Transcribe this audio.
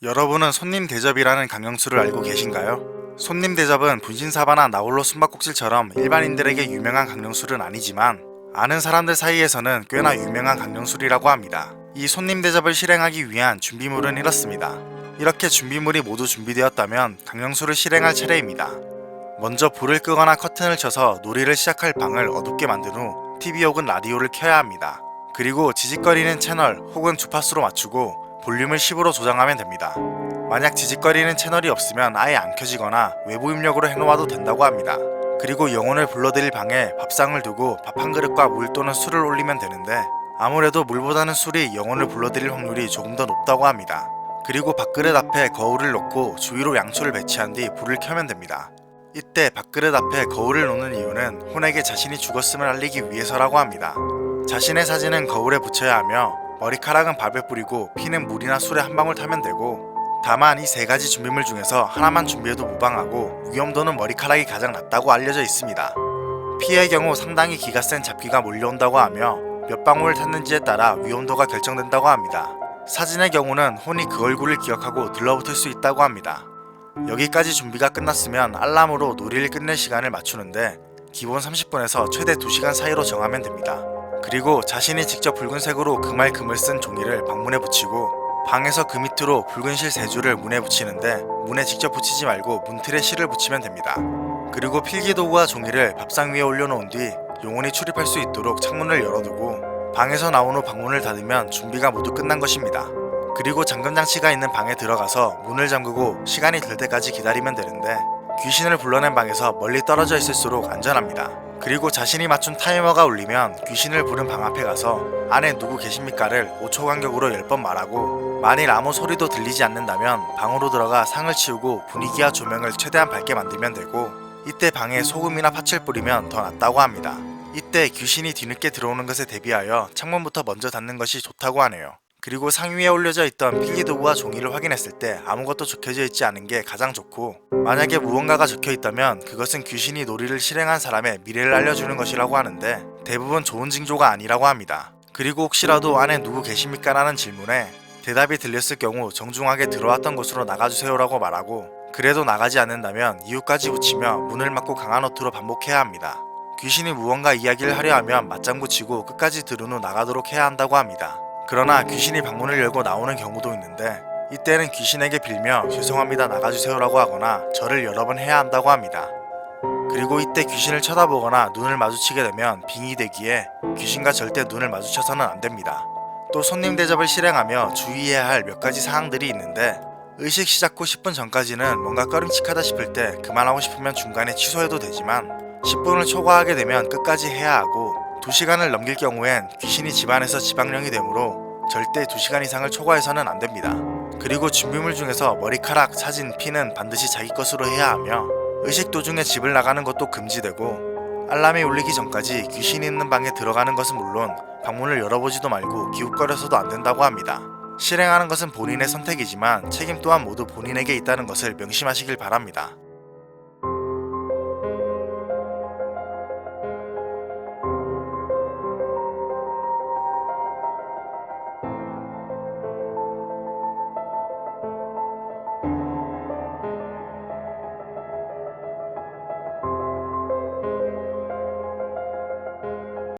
여러분은 손님 대접이라는 강령수를 알고 계신가요? 손님 대접은 분신사바나 나홀로 숨바꼭질처럼 일반인들에게 유명한 강령술은 아니지만 아는 사람들 사이에서는 꽤나 유명한 강령술이라고 합니다. 이 손님 대접을 실행하기 위한 준비물은 이렇습니다. 이렇게 준비물이 모두 준비되었다면 강령술을 실행할 차례입니다. 먼저 불을 끄거나 커튼을 쳐서 놀이를 시작할 방을 어둡게 만든 후 TV 혹은 라디오를 켜야 합니다. 그리고 지직거리는 채널 혹은 주파수로 맞추고 볼륨을 10으로 조정하면 됩니다. 만약 지직거리는 채널이 없으면 아예 안 켜지거나 외부 입력으로 해놓아도 된다고 합니다. 그리고 영혼을 불러들일 방에 밥상을 두고 밥 한 그릇과 물 또는 술을 올리면 되는데 아무래도 물보다는 술이 영혼을 불러들일 확률이 조금 더 높다고 합니다. 그리고 밥그릇 앞에 거울을 놓고 주위로 양초를 배치한 뒤 불을 켜면 됩니다. 이때 밥그릇 앞에 거울을 놓는 이유는 혼에게 자신이 죽었음을 알리기 위해서라고 합니다. 자신의 사진은 거울에 붙여야 하며 머리카락은 밥에 뿌리고 피는 물이나 술에 한 방울 타면 되고, 다만 이 세 가지 준비물 중에서 하나만 준비해도 무방하고 위험도는 머리카락이 가장 낮다고 알려져 있습니다. 피의 경우 상당히 기가 센 잡귀가 몰려온다고 하며 몇 방울을 탔는지에 따라 위험도가 결정된다고 합니다. 사진의 경우는 혼이 그 얼굴을 기억하고 들러붙을 수 있다고 합니다. 여기까지 준비가 끝났으면 알람으로 놀이를 끝낼 시간을 맞추는데 기본 30분에서 최대 2시간 사이로 정하면 됩니다. 그리고 자신이 직접 붉은색으로 금알 금을 쓴 종이를 방문에 붙이고 방에서 그 밑으로 붉은 실 3줄을 문에 붙이는데 문에 직접 붙이지 말고 문틀에 실을 붙이면 됩니다. 그리고 필기도구와 종이를 밥상 위에 올려놓은 뒤 영혼이 출입할 수 있도록 창문을 열어두고 방에서 나온 후 방문을 닫으면 준비가 모두 끝난 것입니다. 그리고 잠금장치가 있는 방에 들어가서 문을 잠그고 시간이 될 때까지 기다리면 되는데 귀신을 불러낸 방에서 멀리 떨어져 있을수록 안전합니다. 그리고 자신이 맞춘 타이머가 울리면 귀신을 부른 방 앞에 가서 안에 누구 계십니까를 5초 간격으로 10번 말하고 만일 아무 소리도 들리지 않는다면 방으로 들어가 상을 치우고 분위기와 조명을 최대한 밝게 만들면 되고, 이때 방에 소금이나 팥을 뿌리면 더 낫다고 합니다. 이때 귀신이 뒤늦게 들어오는 것에 대비하여 창문부터 먼저 닫는 것이 좋다고 하네요. 그리고 상위에 올려져 있던 필기도구와 종이를 확인했을 때 아무것도 적혀져 있지 않은 게 가장 좋고, 만약에 무언가가 적혀 있다면 그것은 귀신이 놀이를 실행한 사람의 미래를 알려주는 것이라고 하는데 대부분 좋은 징조가 아니라고 합니다. 그리고 혹시라도 안에 누구 계십니까? 라는 질문에 대답이 들렸을 경우 정중하게 들어왔던 곳으로 나가주세요 라고 말하고, 그래도 나가지 않는다면 이유까지 붙이며 문을 막고 강한 어투로 반복해야 합니다. 귀신이 무언가 이야기를 하려 하면 맞장구 치고 끝까지 들은 후 나가도록 해야 한다고 합니다. 그러나 귀신이 방문을 열고 나오는 경우도 있는데 이때는 귀신에게 빌며 죄송합니다 나가주세요 라고 하거나 절을 여러 번 해야 한다고 합니다. 그리고 이때 귀신을 쳐다보거나 눈을 마주치게 되면 빙의 되기에 귀신과 절대 눈을 마주쳐서는 안 됩니다. 또 손님 대접을 실행하며 주의해야 할 몇 가지 사항들이 있는데, 의식 시작 후 10분 전까지는 뭔가 꺼림칙하다 싶을 때 그만하고 싶으면 중간에 취소해도 되지만 10분을 초과하게 되면 끝까지 해야 하고, 2시간을 넘길 경우엔 귀신이 집안에서 지방령이 되므로 절대 2시간 이상을 초과해서는 안 됩니다. 그리고 준비물 중에서 머리카락, 사진, 피는 반드시 자기 것으로 해야 하며 의식 도중에 집을 나가는 것도 금지되고, 알람이 울리기 전까지 귀신이 있는 방에 들어가는 것은 물론 방문을 열어보지도 말고 기웃거려서도 안 된다고 합니다. 실행하는 것은 본인의 선택이지만 책임 또한 모두 본인에게 있다는 것을 명심하시길 바랍니다.